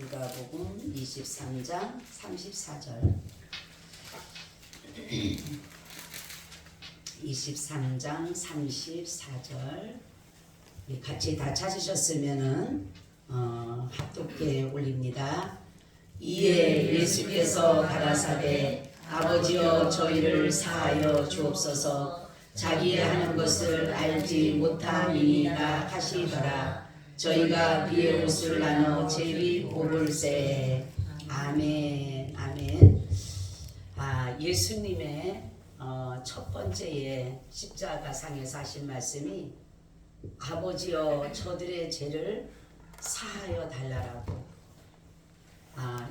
누가복음 23장 34절 23장 34절 같이 다 찾으셨으면은 합독해 올립니다. 이에 예수께서 가라사대 아버지여 저희를 사하여 주옵소서 자기의 하는 것을 알지 못함이니라 하시더라. 저희가 그의 옷을 나눠 제비 뽑을세. 아멘. 아멘. 예수님의 첫 번째의 십자가상에서 하신 말씀이 아버지여 저들의 죄를 사하여 달라라고.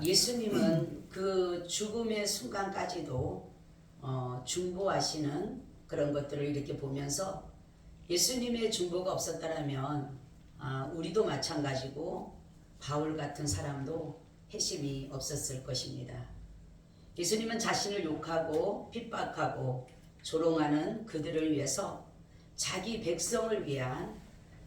예수님은 그 죽음의 순간까지도 중보하시는 그런 것들을 이렇게 보면서 예수님의 중보가 없었다라면 우리도 마찬가지고 바울 같은 사람도 회심이 없었을 것입니다. 예수님은 자신을 욕하고 핍박하고 조롱하는 그들을 위해서 자기 백성을 위한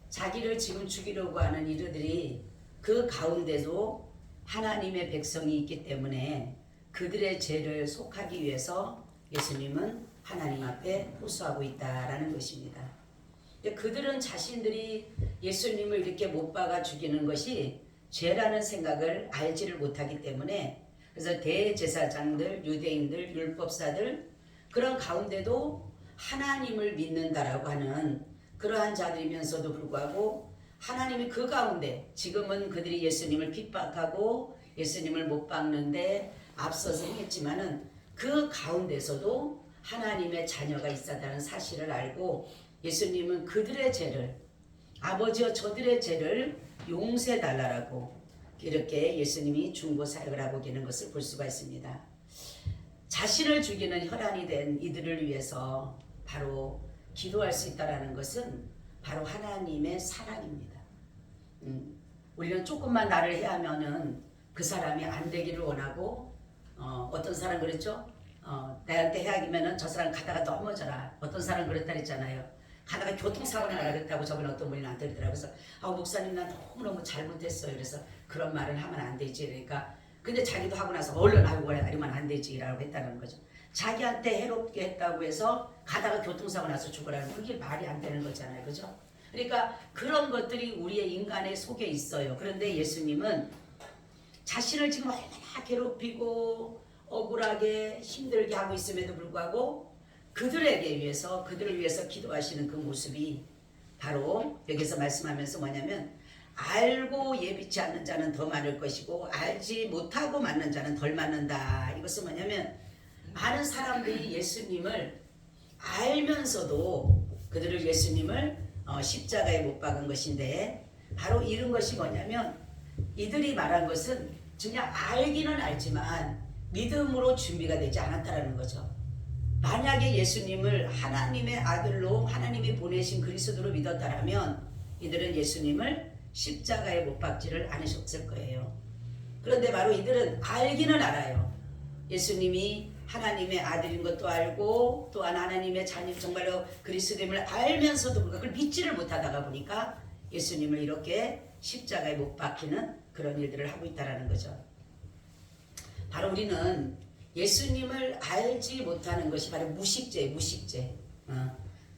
자기를 지금 죽이려고 하는 이들이 그 가운데도 하나님의 백성이 있기 때문에 그들의 죄를 속하기 위해서 예수님은 하나님 앞에 호소하고 있다라는 것입니다. 그들은 자신들이 예수님을 이렇게 못 박아 죽이는 것이 죄라는 생각을 알지를 못하기 때문에 그래서 대제사장들, 유대인들, 율법사들 그런 가운데도 하나님을 믿는다라고 하는 그러한 자들이면서도 불구하고 하나님이 그 가운데 지금은 그들이 예수님을 핍박하고 예수님을 못 박는데 앞서서 했지만은 그 가운데서도 하나님의 자녀가 있었다는 사실을 알고 예수님은 그들의 죄를 아버지여 저들의 죄를 용서해 달라고 이렇게 예수님이 중보 사역을 하고 계는 것을 볼 수가 있습니다. 자신을 죽이는 혈안이 된 이들을 위해서 바로 기도할 수 있다라는 것은 바로 하나님의 사랑입니다. 우리는 조금만 나를 해하면은 그 사람이 안 되기를 원하고 어떤 사람 그랬죠? 나한테 해하기면은 저 사람 가다가 넘어져라. 어떤 사람 그랬다 그랬잖아요. 가다가 교통사고가 나겠다고 저번에 어떤 분이 나한테 그러더라고요. 그래서 목사님 난 너무너무 잘못했어요. 그래서 그런 말을 하면 안 되지. 그러니까 근데 자기도 하고 나서 얼른 하고 이러면 안 되지라고 했다는 거죠. 자기한테 해롭게 했다고 해서 가다가 교통사고 나서 죽으라는 그게 말이 안 되는 거잖아요. 그죠? 그러니까 그런 것들이 우리의 인간의 속에 있어요. 그런데 예수님은 자신을 지금 얼마나 괴롭히고 억울하게 힘들게 하고 있음에도 불구하고 그들을 위해서 기도하시는 그 모습이 바로 여기서 말씀하면서 뭐냐면 알고 예비치 않는 자는 더 많을 것이고 알지 못하고 맞는 자는 덜 맞는다. 이것은 뭐냐면 많은 사람들이 예수님을 알면서도 그들을 예수님을 십자가에 못 박은 것인데 바로 이런 것이 뭐냐면 이들이 말한 것은 그냥 알기는 알지만 믿음으로 준비가 되지 않았다라는 거죠. 만약에 예수님을 하나님의 아들로 하나님이 보내신 그리스도로 믿었다라면 이들은 예수님을 십자가에 못 박지를 않으셨을 거예요. 그런데 바로 이들은 알기는 알아요. 예수님이 하나님의 아들인 것도 알고 또한 하나님의 자녀 정말로 그리스도임을 알면서도 그걸 믿지를 못하다가 보니까 예수님을 이렇게 십자가에 못 박히는 그런 일들을 하고 있다는 거죠. 바로 우리는 예수님을 알지 못하는 것이 바로 무식죄.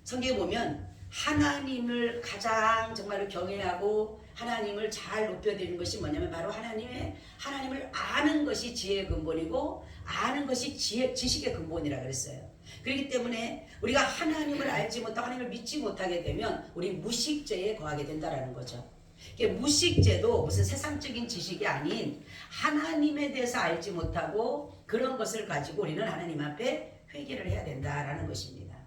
성경에 보면 하나님을 가장 정말로 경외하고 하나님을 잘 높여드리는 것이 뭐냐면 바로 하나님을 아는 것이 지혜의 근본이고 아는 것이 지식의 근본이라 그랬어요. 그렇기 때문에 우리가 하나님을 알지 못하고 하나님을 믿지 못하게 되면 우리 무식죄에 거하게 된다는 거죠. 무식죄도 무슨 세상적인 지식이 아닌 하나님에 대해서 알지 못하고 그런 것을 가지고 우리는 하나님 앞에 회개를 해야 된다라는 것입니다.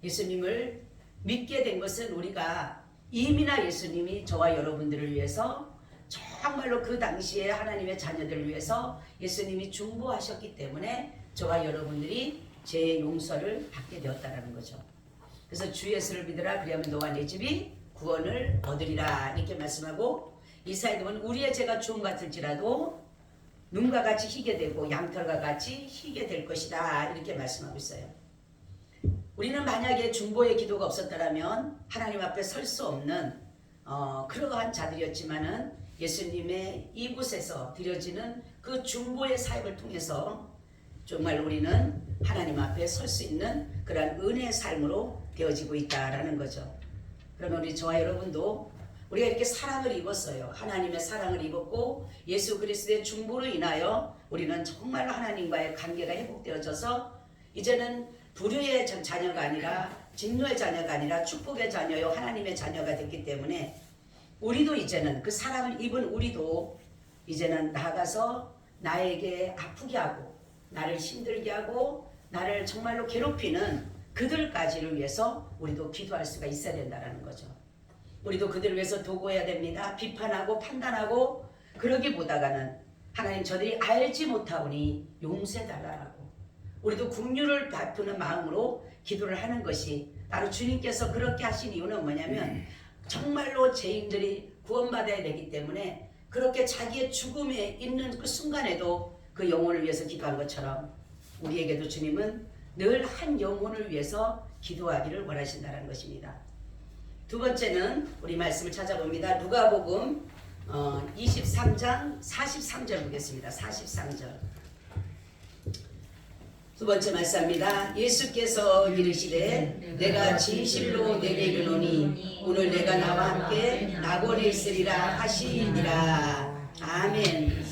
예수님을 믿게 된 것은 우리가 이미나 예수님이 저와 여러분들을 위해서 정말로 그 당시에 하나님의 자녀들을 위해서 예수님이 중보하셨기 때문에 저와 여러분들이 죄의 용서를 받게 되었다는 거죠. 그래서 주 예수를 믿으라 그리하면 너와 내 집이 구원을 얻으리라 이렇게 말씀하고 이사야에 보면 우리의 죄가 주홍 같을지라도 눈과 같이 희게 되고 양털과 같이 희게 될 것이다 이렇게 말씀하고 있어요. 우리는 만약에 중보의 기도가 없었다면 하나님 앞에 설 수 없는 그러한 자들이었지만은 예수님의 이곳에서 드려지는 그 중보의 사역을 통해서 정말 우리는 하나님 앞에 설 수 있는 그러한 은혜의 삶으로 되어지고 있다라는 거죠. 그러면 우리 저와 여러분도 우리가 이렇게 사랑을 입었어요. 하나님의 사랑을 입었고 예수 그리스도의 중보로 인하여 우리는 정말 하나님과의 관계가 회복되어져서 이제는 불의의 자녀가 아니라 진노의 자녀가 아니라 축복의 자녀요 하나님의 자녀가 됐기 때문에 우리도 이제는 그 사랑을 입은 우리도 이제는 나가서 나에게 아프게 하고 나를 힘들게 하고 나를 정말로 괴롭히는 그들까지를 위해서 우리도 기도할 수가 있어야 된다는 거죠. 우리도 그들을 위해서 도구해야 됩니다. 비판하고 판단하고 그러기보다는 하나님 저들이 알지 못하오니 용서해달라고 우리도 긍휼을 베푸는 마음으로 기도를 하는 것이 바로 주님께서 그렇게 하신 이유는 뭐냐면 정말로 죄인들이 구원받아야 되기 때문에 그렇게 자기의 죽음에 있는 그 순간에도 그 영혼을 위해서 기도한 것처럼 우리에게도 주님은 늘 한 영혼을 위해서 기도하기를 원하신다는 것입니다. 두 번째는 우리 말씀을 찾아봅니다. 누가복음 23장 43절 보겠습니다. 43절. 두 번째 말씀입니다. 예수께서 이르시되 내가 진실로 내게 이르노니 오늘 내가 나와 함께 낙원에 있으리라 하시니라. 아멘.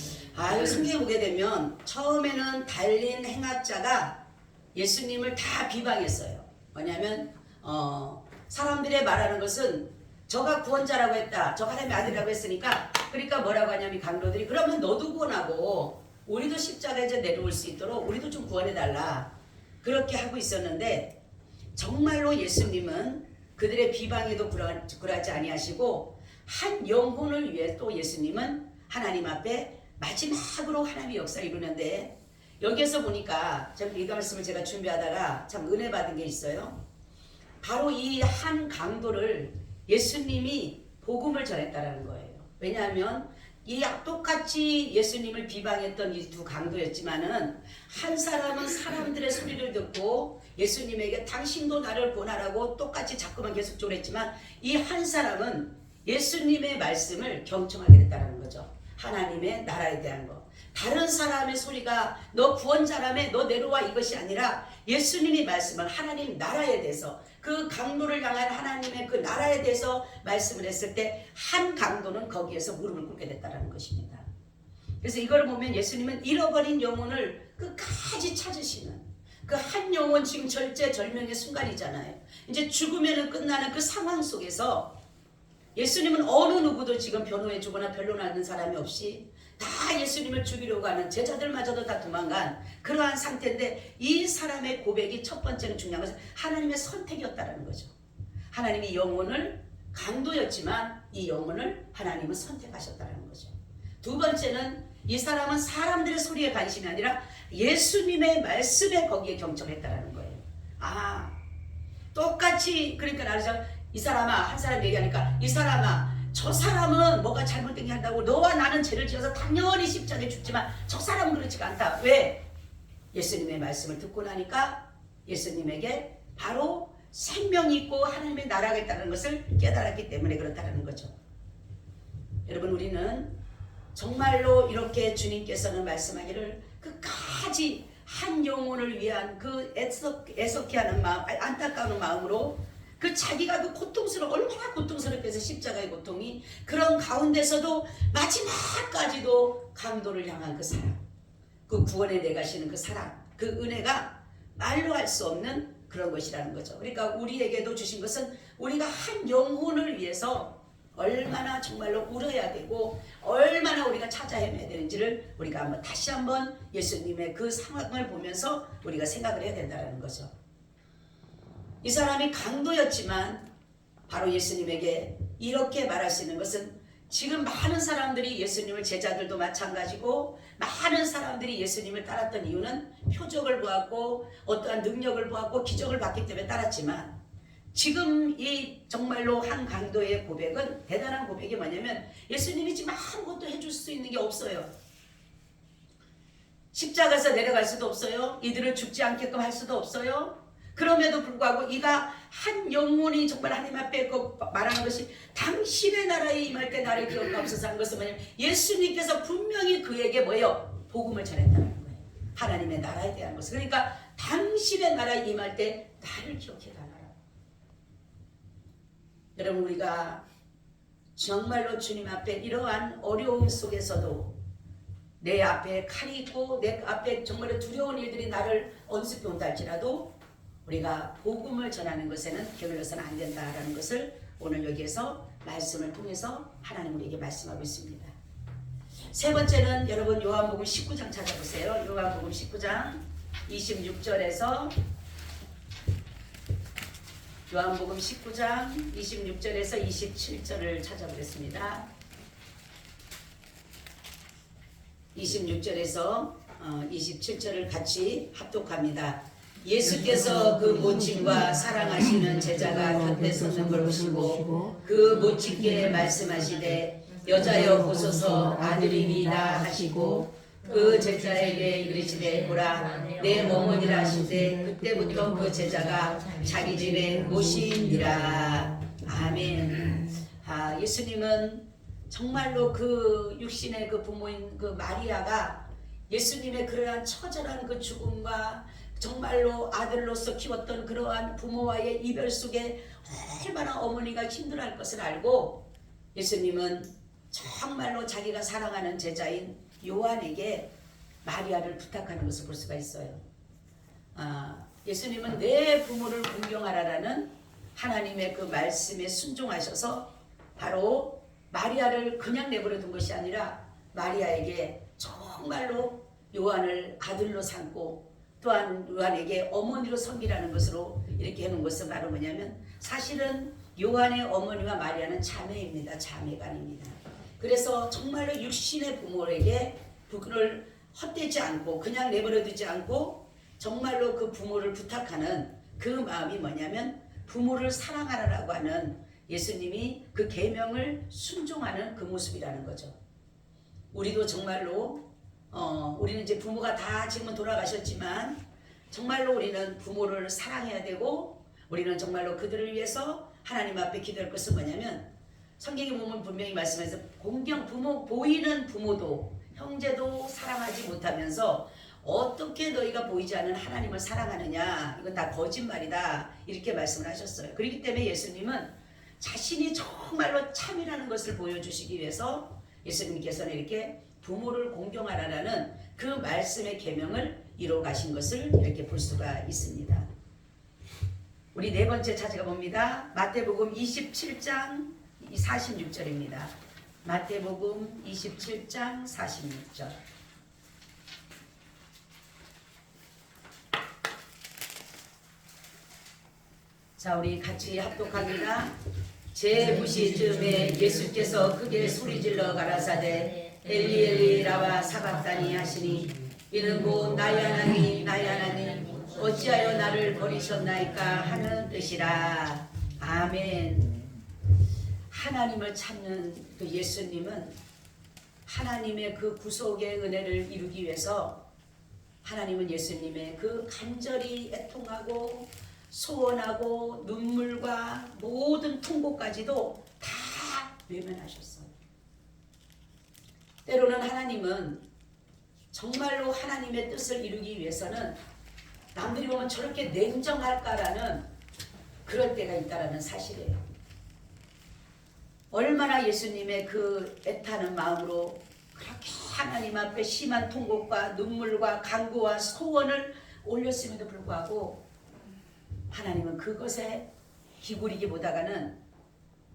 성경에 보게 되면 처음에는 달린 행악자가 예수님을 다 비방했어요. 뭐냐면 사람들의 말하는 것은 저가 구원자라고 했다. 저 하나님의 아들이라고 했으니까 그러니까 뭐라고 하냐면 강도들이 그러면 너도 구원하고 우리도 십자가에 이제 내려올 수 있도록 우리도 좀 구원해달라. 그렇게 하고 있었는데 정말로 예수님은 그들의 비방에도 굴하지 아니하시고 한 영혼을 위해 또 예수님은 하나님 앞에 마지막으로 하나님의 역사를 이루는데 여기에서 보니까 이 말씀을 제가 준비하다가 참 은혜 받은 게 있어요. 바로 이 한 강도를 예수님이 복음을 전했다라는 거예요. 왜냐하면 이 똑같이 예수님을 비방했던 이 두 강도였지만은 한 사람은 사람들의 소리를 듣고 예수님에게 당신도 나를 구원하라고 똑같이 자꾸만 계속적으로 했지만 이 한 사람은 예수님의 말씀을 경청하게 됐다는 거죠. 하나님의 나라에 대한 거. 다른 사람의 소리가 너 구원자라며 너 내려와 이것이 아니라 예수님이 말씀한 하나님 나라에 대해서 그 강도를 향한 하나님의 그 나라에 대해서 말씀을 했을 때 한 강도는 거기에서 무릎을 꿇게 됐다는 것입니다. 그래서 이걸 보면 예수님은 잃어버린 영혼을 끝까지 찾으시는 그 한 영혼 지금 절제절명의 순간이잖아요. 이제 죽으면 끝나는 그 상황 속에서 예수님은 어느 누구도 지금 변호해주거나 변론하는 사람이 없이 다 예수님을 죽이려고 하는 제자들마저도 다 도망간 그러한 상태인데 이 사람의 고백이 첫 번째는 중요한 것은 하나님의 선택이었다는 거죠. 하나님이 영혼을 강도였지만 이 영혼을 하나님은 선택하셨다는 거죠. 두 번째는 이 사람은 사람들의 소리에 관심이 아니라 예수님의 말씀에 거기에 경청했다는 거예요. 똑같이 그러니까 나를 이 사람아 한 사람 얘기하니까 이 사람아 저 사람은 뭐가 잘못된 게 한다고 너와 나는 죄를 지어서 당연히 십자가에 죽지만 저 사람은 그렇지가 않다. 왜? 예수님의 말씀을 듣고 나니까 예수님에게 바로 생명이 있고 하나님의 나라가 있다는 것을 깨달았기 때문에 그렇다는 거죠. 여러분 우리는 정말로 이렇게 주님께서는 말씀하기를 끝까지 한 영혼을 위한 그 애석해 하는 마음 안타까운 마음으로 그 자기가 그 얼마나 고통스럽게 해서 십자가의 고통이 그런 가운데서도 마지막까지도 강도를 향한 그 사랑 그 구원에 내가시는 그 사랑 그 은혜가 말로 할 수 없는 그런 것이라는 거죠. 그러니까 우리에게도 주신 것은 우리가 한 영혼을 위해서 얼마나 정말로 울어야 되고 얼마나 우리가 찾아 헤매야 되는지를 우리가 다시 한번 예수님의 그 상황을 보면서 우리가 생각을 해야 된다는 거죠. 이 사람이 강도였지만 바로 예수님에게 이렇게 말할 수 있는 것은 지금 많은 사람들이 예수님을 제자들도 마찬가지고 많은 사람들이 예수님을 따랐던 이유는 표적을 보았고 어떠한 능력을 보았고 기적을 봤기 때문에 따랐지만 지금 이 정말로 한 강도의 고백은 대단한 고백이 뭐냐면 예수님이 지금 아무것도 해줄 수 있는 게 없어요. 십자가에서 내려갈 수도 없어요. 이들을 죽지 않게끔 할 수도 없어요. 그럼에도 불구하고 이가 한 영혼이 정말 하나님 앞에 그 말하는 것이 당신의 나라에 임할 때 나를 기억하옵소서 한 것은 뭐냐면 예수님께서 분명히 그에게 뭐예요? 복음을 전했다는 거예요. 하나님의 나라에 대한 것을. 그러니까 당신의 나라에 임할 때 나를 기억해달라. 여러분, 우리가 정말로 주님 앞에 이러한 어려움 속에서도 내 앞에 칼이 있고 내 앞에 정말 두려운 일들이 나를 언습해 온다 할지라도 우리가 복음을 전하는 것에는 게을러서는 안 된다라는 것을 오늘 여기에서 말씀을 통해서 하나님 우리에게 말씀하고 있습니다. 세 번째는 여러분 요한복음 19장 찾아보세요. 요한복음 19장 26절에서 요한복음 19장 26절에서 27절을 찾아보겠습니다. 26절에서 27절을 같이 합독합니다. 예수께서 그 모친과 사랑하시는 제자가 곁에 서는 걸 보시고 그 모친께 말씀하시되 여자여 보소서 아들이니이다 하시고 그 제자에게 이르시되 보라 내 어머니라 하시되 그때부터 그 제자가 자기 집에 모시니라. 아멘. 예수님은 정말로 그 육신의 그 부모인 그 마리아가 예수님의 그러한 처절한 그 죽음과 정말로 아들로서 키웠던 그러한 부모와의 이별 속에 얼마나 어머니가 힘들어할 것을 알고 예수님은 정말로 자기가 사랑하는 제자인 요한에게 마리아를 부탁하는 것을 볼 수가 있어요. 예수님은 내 부모를 공경하라라는 하나님의 그 말씀에 순종하셔서 바로 마리아를 그냥 내버려 둔 것이 아니라 마리아에게 정말로 요한을 아들로 삼고 또한 요한에게 어머니로 섬기라는 것으로 이렇게 해놓은 것은 바로 뭐냐면 사실은 요한의 어머니와 마리아는 자매입니다. 자매간입니다. 그래서 정말로 육신의 부모에게 그를 헛되지 않고 그냥 내버려 두지 않고 정말로 그 부모를 부탁하는 그 마음이 뭐냐면 부모를 사랑하라고 하는 예수님이 그 계명을 순종하는 그 모습이라는 거죠. 우리도 정말로 우리는 이제 부모가 다 지금은 돌아가셨지만 정말로 우리는 부모를 사랑해야 되고 우리는 정말로 그들을 위해서 하나님 앞에 기도할 것은 뭐냐면 성경에 보면 분명히 말씀해서 부모 보이는 부모도 형제도 사랑하지 못하면서 어떻게 너희가 보이지 않는 하나님을 사랑하느냐, 이건 다 거짓말이다, 이렇게 말씀을 하셨어요. 그렇기 때문에 예수님은 자신이 정말로 참이라는 것을 보여주시기 위해서 예수님께서는 이렇게 부모를 공경하라는 그 말씀의 계명을 이루어 가신 것을 이렇게 볼 수가 있습니다. 우리 네 번째 찾아가 봅니다. 마태복음 27장 46절입니다. 마태복음 27장 46절. 자, 우리 같이 합독합니다. 제9시쯤에 예수께서 크게 소리질러 가라사대 엘리 엘리 라와 사박다니 하시니 이는 곧 나의 하나님 나의 하나님 어찌하여 나를 버리셨나이까 하는 뜻이라. 아멘. 하나님을 찾는 그 예수님은 하나님의 그 구속의 은혜를 이루기 위해서 하나님은 예수님의 그 간절히 애통하고 소원하고 눈물과 모든 통곡까지도 다 외면하셨어요. 때로는 하나님은 정말로 하나님의 뜻을 이루기 위해서는 남들이 보면 저렇게 냉정할까라는 그럴 때가 있다라는 사실이에요. 얼마나 예수님의 그 애타는 마음으로 그렇게 하나님 앞에 심한 통곡과 눈물과 간구와 소원을 올렸음에도 불구하고 하나님은 그것에 기울이기보다는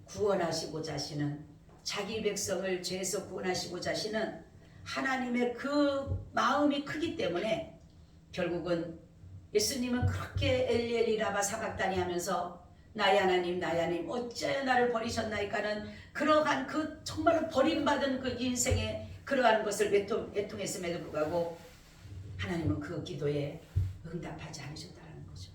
구원하시고자 하시는, 자기 백성을 죄에서 구원하시고자 하시는 하나님의 그 마음이 크기 때문에 결국은 예수님은 그렇게 엘리 엘리 라마 사박다니 하면서 나의 하나님 나의 하나님 어찌하여 나를 버리셨나이까는 그러한 그 정말 버림받은 그 인생의 그러한 것을 애통했음에도 불구하고 하나님은 그 기도에 응답하지 않으셨다는 거죠.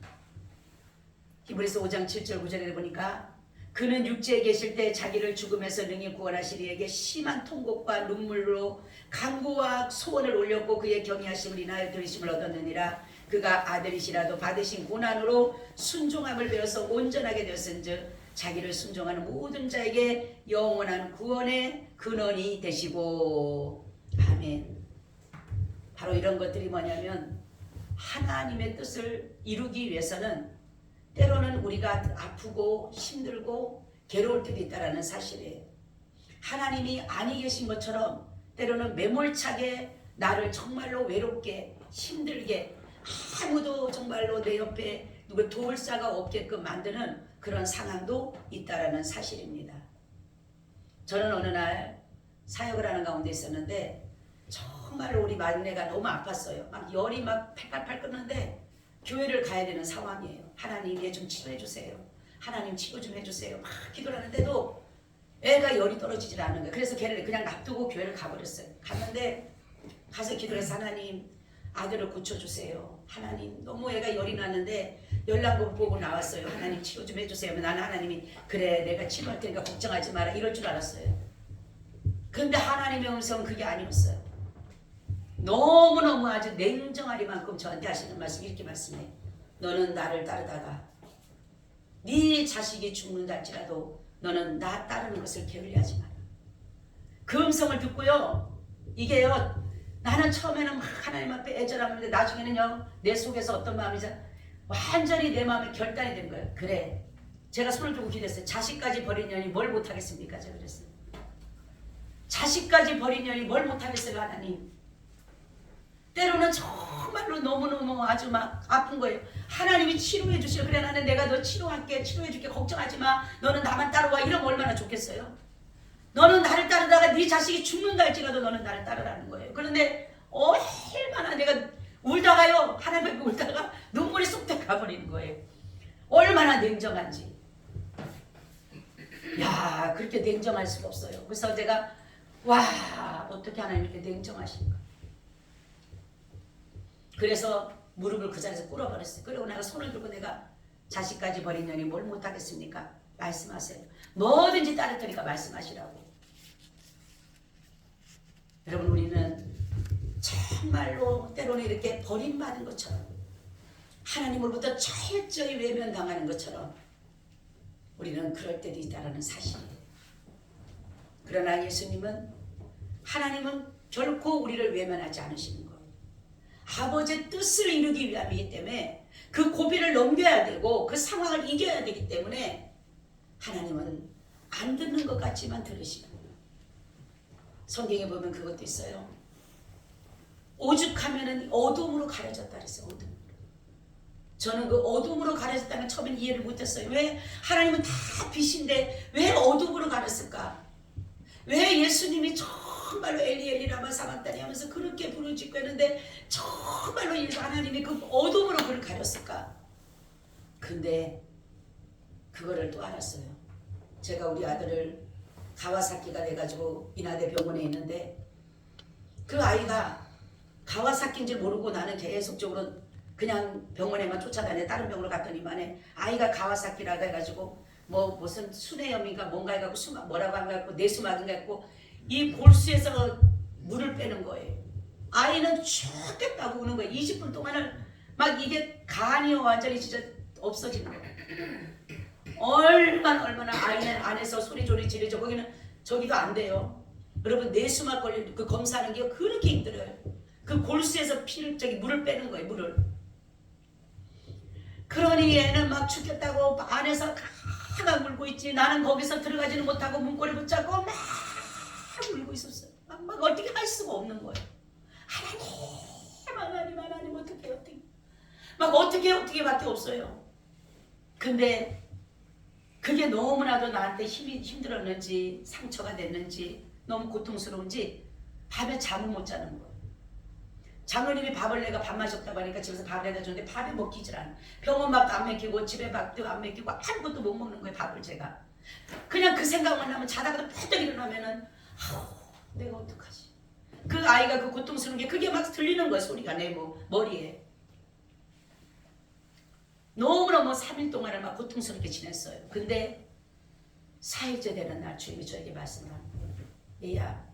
히브리서 5장 7절 9절에 보니까 그는 육체에 계실 때 자기를 죽음에서 능히 구원하시리에게 심한 통곡과 눈물로 간구와 소원을 올렸고 그의 경외하심을 인하여 들으심을 얻었느니라. 그가 아들이시라도 받으신 고난으로 순종함을 배워서 온전하게 되었은즉 자기를 순종하는 모든 자에게 영원한 구원의 근원이 되시고. 아멘. 바로 이런 것들이 뭐냐면 하나님의 뜻을 이루기 위해서는 때로는 우리가 아프고 힘들고 괴로울 때도 있다는 사실이에요. 하나님이 아니 계신 것처럼 때로는 매몰차게 나를 정말로 외롭게 힘들게 아무도 정말로 내 옆에 누굴 도울 자가 없게끔 만드는 그런 상황도 있다는 사실입니다. 저는 어느 날 사역을 하는 가운데 있었는데 정말로 우리 막내가 너무 아팠어요. 막 열이 막 팔팔팔 끓는데 교회를 가야 되는 상황이에요. 하나님 얘 좀 치료해 주세요. 하나님 치료 좀 해주세요. 막 기도를 하는데도 애가 열이 떨어지질 않는 거예요. 그래서 걔를 그냥 놔두고 교회를 가버렸어요. 갔는데 가서 기도를 해서 하나님 아들을 고쳐주세요. 하나님 너무 애가 열이 나는데 연락을 보고 나왔어요. 하나님 치료 좀 해주세요. 나는 하나님이 그래 내가 치료할 테니까 걱정하지 마라 이럴 줄 알았어요. 그런데 하나님의 음성은 그게 아니었어요. 너무너무 아주 냉정하리만큼 저한테 하시는 말씀 이렇게 말씀해. 너는 나를 따르다가 네 자식이 죽는다 할지라도 너는 나 따르는 것을 게을리하지 마라. 그 음성을 듣고요. 이게요. 나는 처음에는 막 하나님 앞에 애절하는데 나중에는요. 내 속에서 어떤 마음이죠. 완전히 내 마음에 결단이 된 거예요. 그래. 제가 손을 들고 기도했어요. 자식까지 버린 년이 뭘 못하겠습니까? 제가 그랬어요. 자식까지 버린 년이 뭘 못하겠어요 하나님. 때로는 정말로 너무너무 아주 막 아픈 거예요. 하나님이 치료해 주셔. 그래 나는 내가 너 치료할게. 치료해 줄게. 걱정하지 마. 너는 나만 따라와. 이러면 얼마나 좋겠어요. 너는 나를 따르다가 네 자식이 죽는다 할지라도 너는 나를 따르라는 거예요. 그런데 얼마나 내가 울다가요. 하나님 앞에 울다가 눈물이 쏙 가버리는 거예요. 얼마나 냉정한지. 야 그렇게 냉정할 수가 없어요. 그래서 제가 와 어떻게 하나님 이렇게 냉정하신가. 그래서 무릎을 그 자리에서 꿇어버렸어요. 그리고 내가 손을 들고 내가 자식까지 버린 년이 뭘 못하겠습니까? 말씀하세요. 뭐든지 따를 테니까 말씀하시라고. 여러분 우리는 정말로 때로는 이렇게 버림받은 것처럼 하나님으로부터 철저히 외면당하는 것처럼 우리는 그럴 때도 있다는 사실이에요. 그러나 예수님은 하나님은 결코 우리를 외면하지 않으시는 거예요. 아버지의 뜻을 이루기 위함이기 때문에 그 고비를 넘겨야 되고 그 상황을 이겨야 되기 때문에 하나님은 안 듣는 것 같지만 들으시는 거예요. 성경에 보면 그것도 있어요. 오죽하면은 어둠으로 가려졌다 그랬어요. 어둠. 저는 그 어둠으로 가려졌다는 처음엔 이해를 못했어요. 왜 하나님은 다 빛인데 왜 어둠으로 가렸을까? 왜 예수님이 정말로 엘리 엘리 라마 사박다니 하면서 그렇게 부르짖고 했는데 정말로 하나님이 그 어둠으로 그를 가렸을까? 근데 그거를 또 알았어요. 제가 우리 아들을 가와사키가 돼가지고 이나대 병원에 있는데 그 아이가 가와사키인지 모르고 나는 계속적으로 그냥 병원에만 쫓아다녀. 다른 병원을 갔더니만에 아이가 가와사키라고 해가지고 뭐 무슨 순회염인가 뭔가 해갖고 뭐라고 한 거 같고 내수막인가 했고 이 골수에서 물을 빼는 거예요. 아이는 죽겠다고 우는 거예요. 20분 동안을 막 이게 간이요 완전히 진짜 없어지는 거예요. 얼마나 아이는 안에서 소리조리 지르죠. 거기는 저기도 안 돼요. 여러분 내수막 걸린 그 검사하는 게 그렇게 힘들어요. 그 골수에서 물을 빼는 거예요. 물을. 그러니 얘는 막 죽겠다고 안에서 가가 울고 있지. 나는 거기서 들어가지는 못하고 문고리 붙잡고 막 울고 있었어요. 막 어떻게 할 수가 없는 거예요. 하나님 어떻게 막 어떻게 밖에 없어요. 근데 그게 너무나도 나한테 힘이 힘들었는지 상처가 됐는지 너무 고통스러운지 밤에 잠을 못 자는 거예요. 장로님이 밥을 내가 밥맛이 없다고 하니까 집에서 밥을 해다 줬는데 밥이 먹히질 않아. 병원 밥도 안 먹히고 집에 밥도 안 먹히고 아무것도 못 먹는 거예요. 밥을 제가. 그냥 그 생각만 나면 자다가도 푸떡 일어나면은 내가 어떡하지. 그 아이가 그 고통스러운 게 그게 막 들리는 거예요. 소리가 내 머리에. 너무너무 3일 동안을 막 고통스럽게 지냈어요. 근데 4일째 되는 날 주님이 저에게 말씀을 하는 거예요. 얘야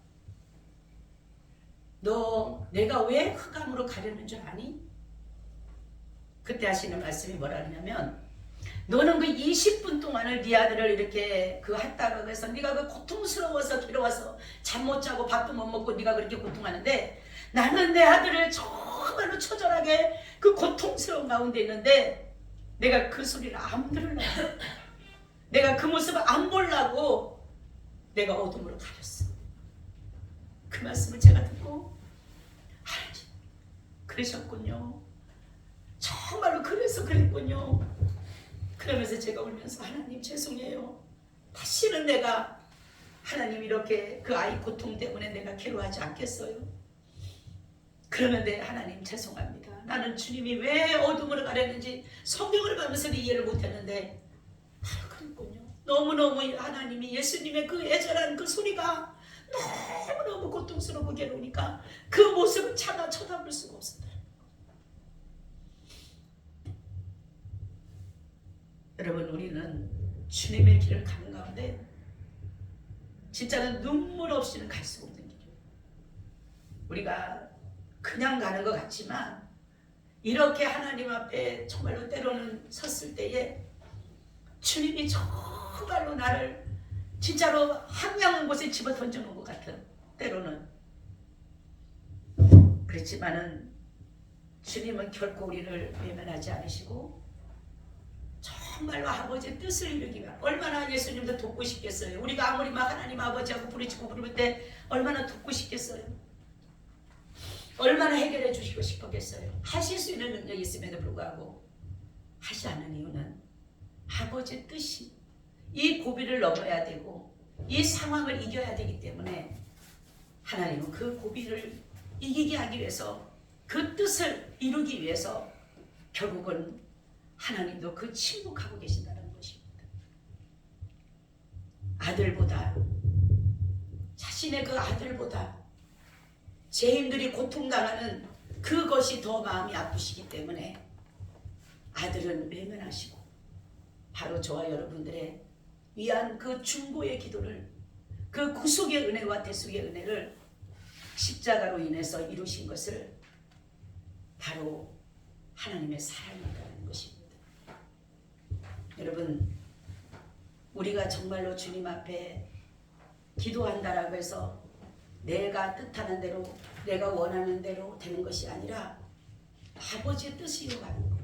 너 내가 왜 흑암으로 가려는 줄 아니? 그때 하시는 말씀이 뭐라냐면 너는 그 20분 동안을 네 아들을 이렇게 그 했다고 해서 네가 그 고통스러워서 괴로워서 잠 못 자고 밥도 못 먹고 네가 그렇게 고통하는데 나는 내 아들을 정말로 처절하게 그 고통스러운 가운데 있는데 내가 그 소리를 안 들으려고 내가 그 모습을 안 보려고 내가 어둠으로 가렸어. 그 말씀을 제가 듣고 하나님 그러셨군요. 정말로 그래서 그랬군요. 그러면서 제가 울면서 하나님 죄송해요. 다시는 내가 하나님 이렇게 그 아이 고통 때문에 내가 괴로워하지 않겠어요. 그러는데 하나님 죄송합니다. 나는 주님이 왜 어둠으로 가려는지 성경을 보면서도 이해를 못했는데 바로 그랬군요. 너무너무 하나님이 예수님의 그 애절한 그 소리가 너무너무 고통스럽고 괴로우니까 그 모습을 쳐다볼 수가 없었다. 여러분 우리는 주님의 길을 가는 가운데 진짜는 눈물 없이는 갈 수 없는 길이에요. 우리가 그냥 가는 것 같지만 이렇게 하나님 앞에 정말로 때로는 섰을 때에 주님이 정말로 나를 진짜로 한양한 곳에 집어 던져놓은 것 같은 때로는 그렇지만은 주님은 결코 우리를 외면하지 않으시고 정말로 아버지의 뜻을 이루기 위해 얼마나 예수님도 돕고 싶겠어요. 우리가 아무리 막 하나님 아버지하고 부르짖고 부를 때 얼마나 돕고 싶겠어요. 얼마나 해결해 주시고 싶었겠어요. 하실 수 있는 능력이 있음에도 불구하고 하지 않는 이유는 아버지의 뜻이 이 고비를 넘어야 되고 이 상황을 이겨야 되기 때문에 하나님은 그 고비를 이기게 하기 위해서 그 뜻을 이루기 위해서 결국은 하나님도 그 침묵하고 계신다는 것입니다. 아들보다 자신의 그 아들보다 죄인들이 고통당하는 그것이 더 마음이 아프시기 때문에 아들은 외면하시고 바로 저와 여러분들의 위한 그 중보의 기도를 그 구속의 은혜와 대속의 은혜를 십자가로 인해서 이루신 것을 바로 하나님의 사랑이라는 것입니다. 여러분 우리가 정말로 주님 앞에 기도한다라고 해서 내가 뜻하는 대로 내가 원하는 대로 되는 것이 아니라 아버지의 뜻이 이루어가는 것.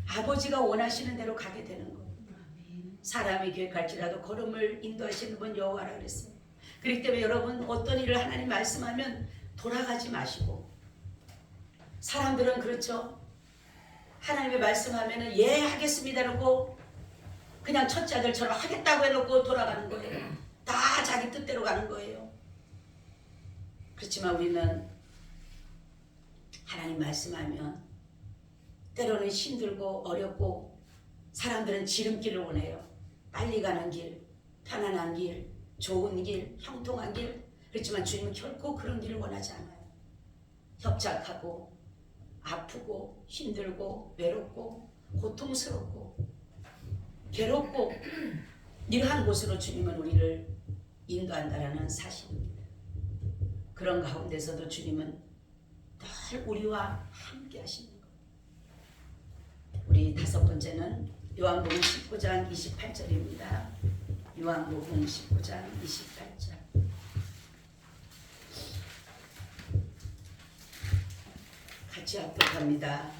아버지가 원하시는 대로 가게 되는 것. 사람이 계획할지라도 걸음을 인도하시는 분 여호와라 그랬어요. 그렇기 때문에 여러분 어떤 일을 하나님 말씀하면 돌아가지 마시고 사람들은 그렇죠. 하나님의 말씀하면은 예 하겠습니다 해놓고 그냥 첫째 아들처럼 하겠다고 해놓고 돌아가는 거예요. 다 자기 뜻대로 가는 거예요. 그렇지만 우리는 하나님 말씀하면 때로는 힘들고 어렵고 사람들은 지름길을 원해요. 빨리 가는 길, 편안한 길, 좋은 길, 형통한 길. 그렇지만 주님은 결코 그런 길을 원하지 않아요. 협착하고 아프고 힘들고 외롭고 고통스럽고 괴롭고 이러한 곳으로 주님은 우리를 인도한다라는 사실입니다. 그런 가운데서도 주님은 늘 우리와 함께 하시는 것. 우리 다섯 번째는 요한복음 19장 28절입니다. 요한복음 19장 28절. 같이 합독합니다.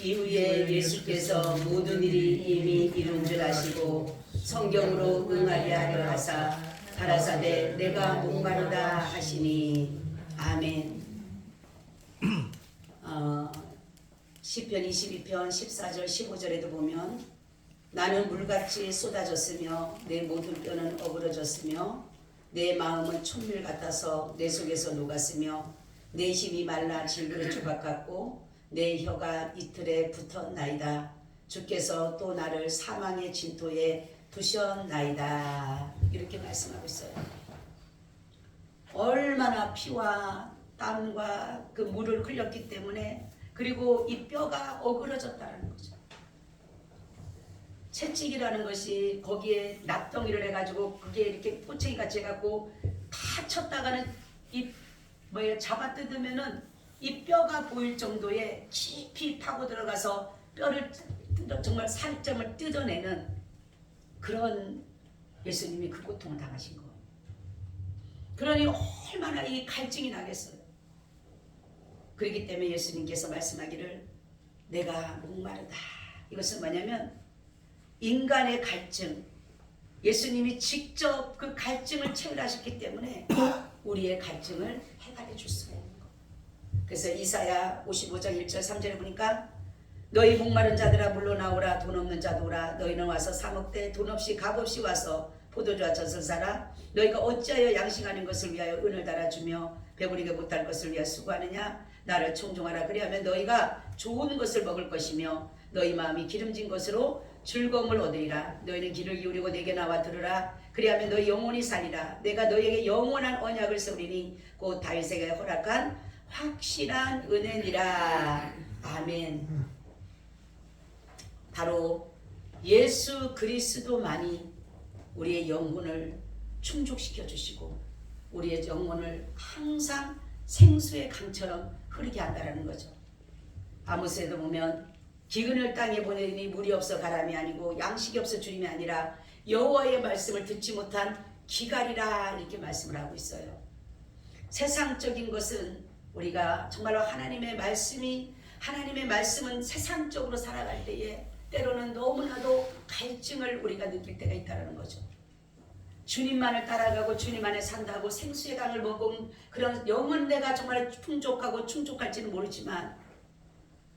이후에 예수께서 모든 일이 이미 이룬 줄 아시고 성경으로 응하게 하려 하사 가라사대 내가 목마르다 하시니 아멘. 시편 22편 14절 15절에도 보면 나는 물같이 쏟아졌으며 내 모든 뼈는 어그러졌으며 내 마음은 촛밀 같아서 내 속에서 녹았으며 내 힘이 말라 질그릇 조각 같고 내 혀가 이틀에 붙었나이다. 주께서 또 나를 사망의 진토에 두셨나이다. 이렇게 말씀하고 있어요. 얼마나 피와 땀과 그 물을 흘렸기 때문에 그리고 이 뼈가 어그러졌다는 거죠. 채찍이라는 것이 거기에 납덩이를 해가지고 그게 이렇게 꼬챙이 같이 해갖고 다 쳤다가는 이 잡아 뜯으면은 이 뼈가 보일 정도의 깊이 파고 들어가서 뼈를 정말 살점을 뜯어내는 그런 예수님이 그 고통을 당하신 거예요. 그러니 얼마나 이 갈증이 나겠어요. 그렇기 때문에 예수님께서 말씀하기를 내가 목마르다. 이것은 뭐냐면 인간의 갈증, 예수님이 직접 그 갈증을 체험하셨기 때문에 우리의 갈증을 해결해 줄 수가 있는 거예요. 그래서 이사야 55장 1절 3절에 보니까 너희 목마른 자들아 물러나오라. 돈 없는 자도 오라. 너희는 와서 사 먹되 돈 없이 값 없이 와서 포도주와 젖을 사라. 너희가 어찌하여 양식하는 것을 위하여 은을 달아주며 배부리게 못할 것을 위하여 수고하느냐. 나를 청종하라. 그리하면 너희가 좋은 것을 먹을 것이며 너희 마음이 기름진 것으로 즐거움을 얻으리라. 너희는 귀를 기울이고 내게 나와 들으라. 그리하면 너희 영혼이 살리라. 내가 너희에게 영원한 언약을 세우리니 곧 다윗에게 허락한 확실한 은혜니라. 아멘. 바로 예수 그리스도만이 우리의 영혼을 충족시켜 주시고 우리의 영혼을 항상 생수의 강처럼 흐르게 한다는 거죠. 아모스에도 보면 기근을 땅에 보내니 물이 없어 가람이 아니고 양식이 없어 주림이 아니라 여호와의 말씀을 듣지 못한 기갈이라 이렇게 말씀을 하고 있어요. 세상적인 것은 우리가 정말로 하나님의 말씀은 세상적으로 살아갈 때에 때로는 너무나도 갈증을 우리가 느낄 때가 있다는 거죠. 주님만을 따라가고 주님 안에 산다고 생수의 강을 먹은 그런 영은 내가 정말 풍족하고 충족할지는 모르지만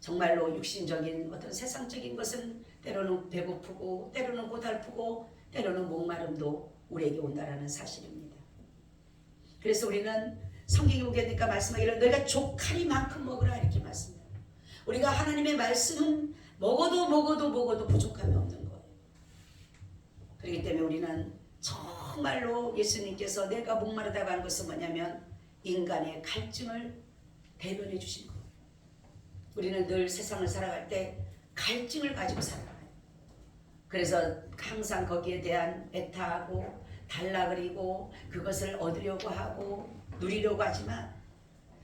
정말로 육신적인 어떤 세상적인 것은 때로는 배고프고 때로는 고달프고 때로는 목마름도 우리에게 온다라는 사실입니다. 그래서 우리는 성경에 오게 되니까 말씀하기를 너희가 족하리만큼 먹으라 이렇게 말씀해요. 우리가 하나님의 말씀은 먹어도 부족함이 없는 거예요. 그렇기 때문에 우리는 정말로 예수님께서 내가 목마르다고 하는 것은 뭐냐면 인간의 갈증을 대변해 주신 거예요. 우리는 늘 세상을 살아갈 때 갈증을 가지고 살아가요. 그래서 항상 거기에 대한 애타하고 달라그리고 그것을 얻으려고 하고 누리려고 하지만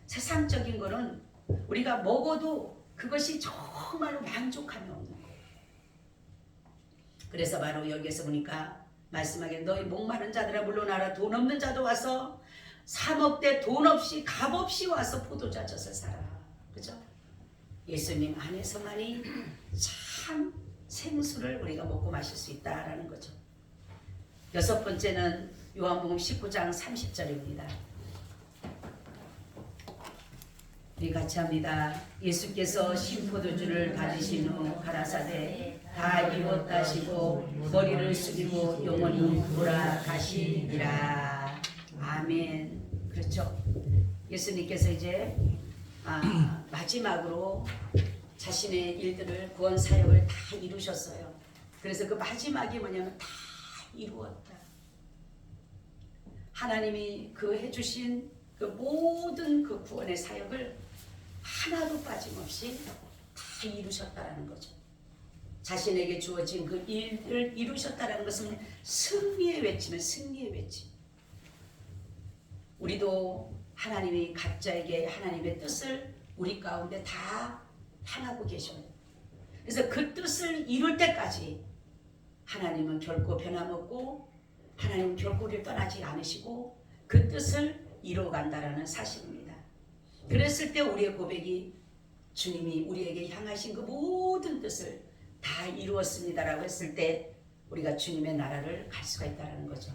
세상적인 거는 우리가 먹어도 그것이 정말로 만족함이 없는 거예요. 그래서 바로 여기에서 보니까 말씀하기를 너희 목마른 자들아 물러나라. 돈 없는 자도 와서 사 먹되 돈 없이 값 없이 와서 포도주와 젖을 사라. 그죠? 예수님 안에서만이 참 생수를 우리가 먹고 마실 수 있다라는 거죠. 여섯 번째는 요한복음 19장 30절입니다. 우리 같이 합니다. 예수께서 신포도주를 받으신 후 가라사대 다 이루었다 하시고 머리를 숙이고 영원히 돌아가시니라. 아멘. 그렇죠. 예수님께서 이제 마지막으로 자신의 일들을 구원 사역을 다 이루셨어요. 그래서 그 마지막이 뭐냐면 다 이루었다. 하나님이 그 해주신 그 모든 그 구원의 사역을 하나도 빠짐없이 다 이루셨다라는 거죠. 자신에게 주어진 그 일을 이루셨다라는 것은 승리의 외침은 승리의 외침. 우리도 하나님이 각자에게 하나님의 뜻을 우리 가운데 다 향하고 계셔요. 그래서 그 뜻을 이룰 때까지 하나님은 결코 변함없고 하나님은 결코 우리를 떠나지 않으시고 그 뜻을 이루어간다라는 사실입니다. 그랬을 때 우리의 고백이 주님이 우리에게 향하신 그 모든 뜻을 다 이루었습니다라고 했을 때 우리가 주님의 나라를 갈 수가 있다는 거죠.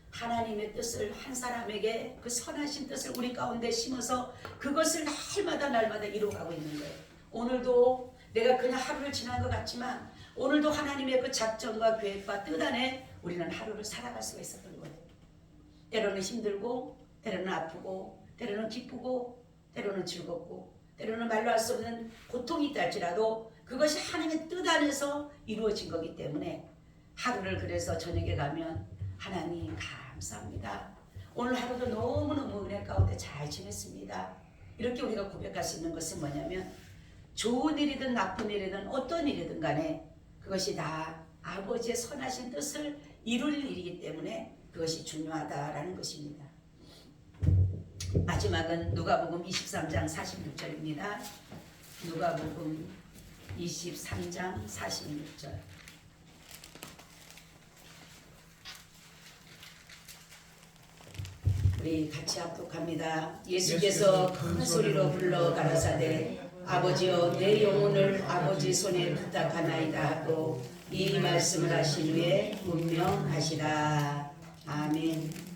하나님의 뜻을 한 사람에게 그 선하신 뜻을 우리 가운데 심어서 그것을 날마다 이루어가고 있는 거예요. 오늘도 내가 그냥 하루를 지난 것 같지만 오늘도 하나님의 그 작전과 계획과 뜻 안에 우리는 하루를 살아갈 수가 있었던 거예요. 때로는 힘들고 때로는 아프고 때로는 기쁘고 때로는 즐겁고 때로는 말로 할 수 없는 고통이 있다 할지라도 그것이 하나님의 뜻 안에서 이루어진 거기 때문에 하루를 그래서 저녁에 가면 하나님 감사합니다. 오늘 하루도 너무너무 은혜 가운데 잘 지냈습니다. 이렇게 우리가 고백할 수 있는 것은 뭐냐면 좋은 일이든 나쁜 일이든 어떤 일이든 간에 그것이 다 아버지의 선하신 뜻을 이룰 일이기 때문에 그것이 중요하다라는 것입니다. 마지막은 누가복음 23장 46절입니다. 누가복음 23장 46절. 우리 같이 합독합니다. 예수께서 큰 소리로 불러 가라사대 아버지여 내 영혼을 아버지 손에 부탁하나이다 하고 이 말씀을 하신 후에 분명하시라. 아멘.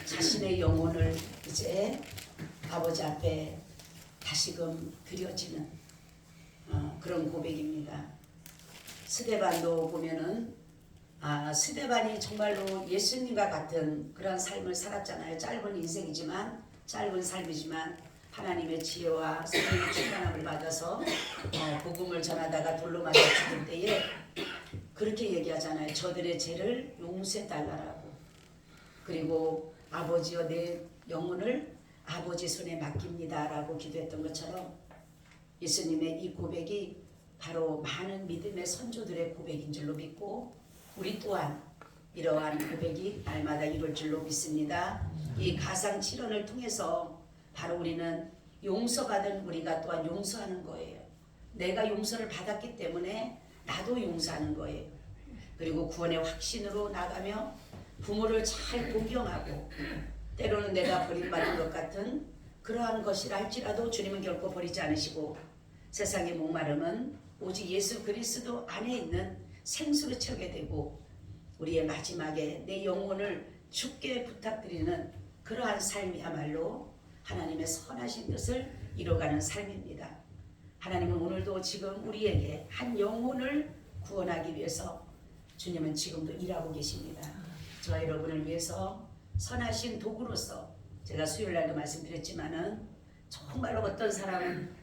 자신의 영혼을 이제 아버지 앞에 다시금 드려지는 그런 고백입니다. 스데반도 보면은 스데반이 정말로 예수님과 같은 그런 삶을 살았잖아요. 짧은 인생이지만 짧은 삶이지만 하나님의 지혜와 성령의 충만함을 받아서 복음을 전하다가 돌로 맞아 죽을 때에 그렇게 얘기하잖아요. 저들의 죄를 용서해 달라고. 그리고 아버지여 내 영혼을 아버지 손에 맡깁니다 라고 기도했던 것처럼 예수님의 이 고백이 바로 많은 믿음의 선조들의 고백인 줄로 믿고 우리 또한 이러한 고백이 날마다 이룰 줄로 믿습니다. 이 가상칠언을 통해서 바로 우리는 용서받은 우리가 또한 용서하는 거예요. 내가 용서를 받았기 때문에 나도 용서하는 거예요. 그리고 구원의 확신으로 나가며 부모를 잘 공경하고 때로는 내가 버림받은 것 같은 그러한 것이라 할지라도 주님은 결코 버리지 않으시고 세상의 목마름은 오직 예수 그리스도 안에 있는 생수로 채우게 되고 우리의 마지막에 내 영혼을 주께 부탁드리는 그러한 삶이야말로 하나님의 선하신 뜻을 이뤄가는 삶입니다. 하나님은 오늘도 지금 우리에게 한 영혼을 구원하기 위해서 주님은 지금도 일하고 계십니다. 저와 여러분을 위해서 선하신 도구로서 제가 수요일날도 말씀드렸지만은 정말로 어떤 사람은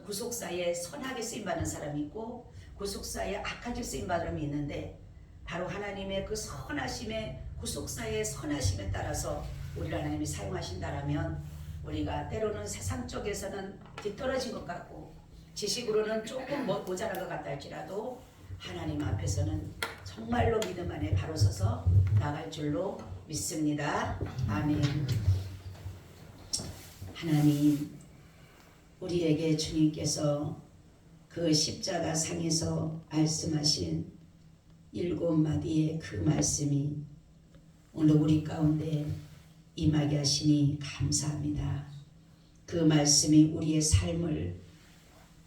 구속사에 선하게 쓰임받는 사람이 있고 구속사에 악하게 쓰임받는 사람이 있는데 바로 하나님의 그 선하심의 구속사의 선하심에 따라서 우리를 하나님이 사용하신다라면 우리가 때로는 세상 쪽에서는 뒤떨어진 것 같고 지식으로는 조금 모자란 것 같다 할지라도 하나님 앞에서는 정말로 믿음 안에 바로 서서 나갈 줄로 믿습니다. 아멘. 하나님, 우리에게 주님께서 그 십자가 상에서 말씀하신 7마디의 그 말씀이 오늘 우리 가운데 임하게 하시니 감사합니다. 그 말씀이 우리의 삶을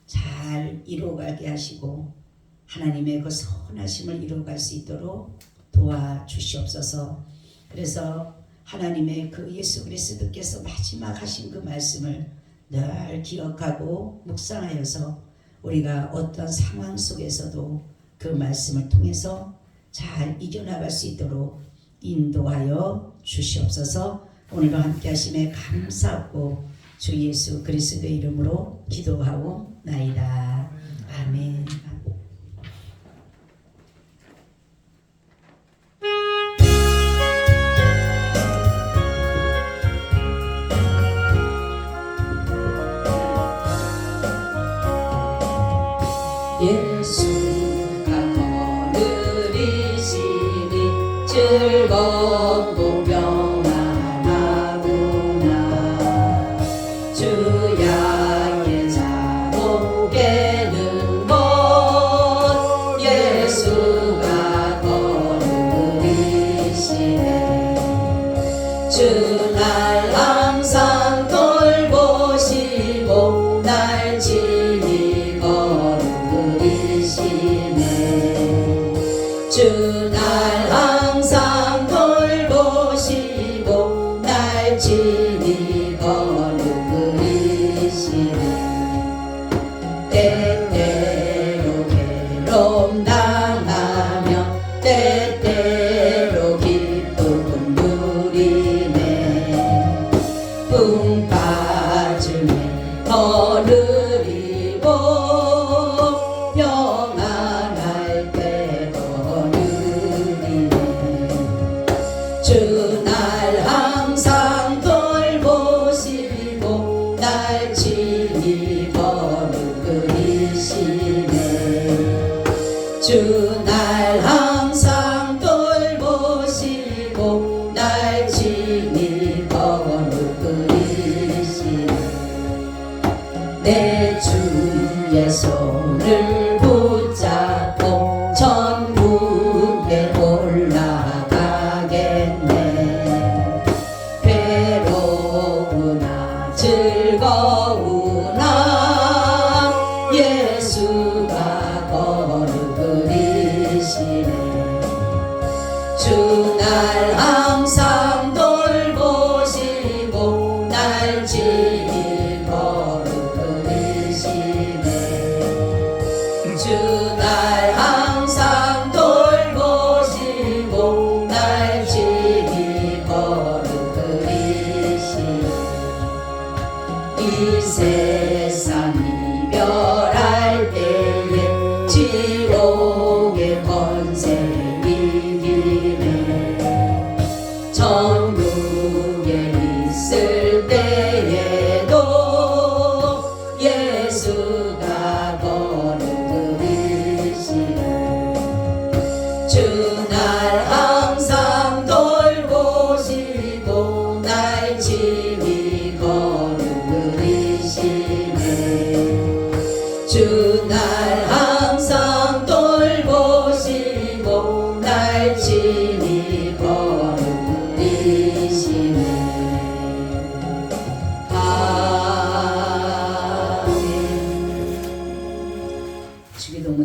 잘 이루어가게 하시고 하나님의 그 선하심을 이루어갈 수 있도록 도와주시옵소서. 그래서 하나님의 그 예수 그리스도께서 마지막 하신 그 말씀을 늘 기억하고 묵상하여서 우리가 어떤 상황 속에서도 그 말씀을 통해서 잘 이겨나갈 수 있도록 인도하여 주시옵소서. 오늘도 함께 하심에 감사하고 주 예수 그리스도의 이름으로 기도하옵나이다. 아멘. 예수가 거느리시니 즐겁고 평안하구나. 주야의 자복에는 곧 예수가 거느리시네. 주 날 항상 돌보시고 날 친히 주 날 항상 돌보시고 날 친히 거느리시네. 때때로 괴로움 당하며 때때로 기쁨 누리네. 붕 빠짐에 거느리고 주 날 항상 주를 붙잡고 천국에 올라가겠네. 괴로우나 즐거우나 예수가 거느리시네. 주 날 항상 돌보시고 날 친히 거느리시네. 주 날 항상 돌보시고 날 친히 거느리시네. 이 세상 이별할 때에 지옥의 권세 천국에 있을 때에도 예수가 거느리시네. 주 날 항상 돌보시고 날 친히 거느리시네. 주 날 항상 돌보시고 날 친히 거느리시네.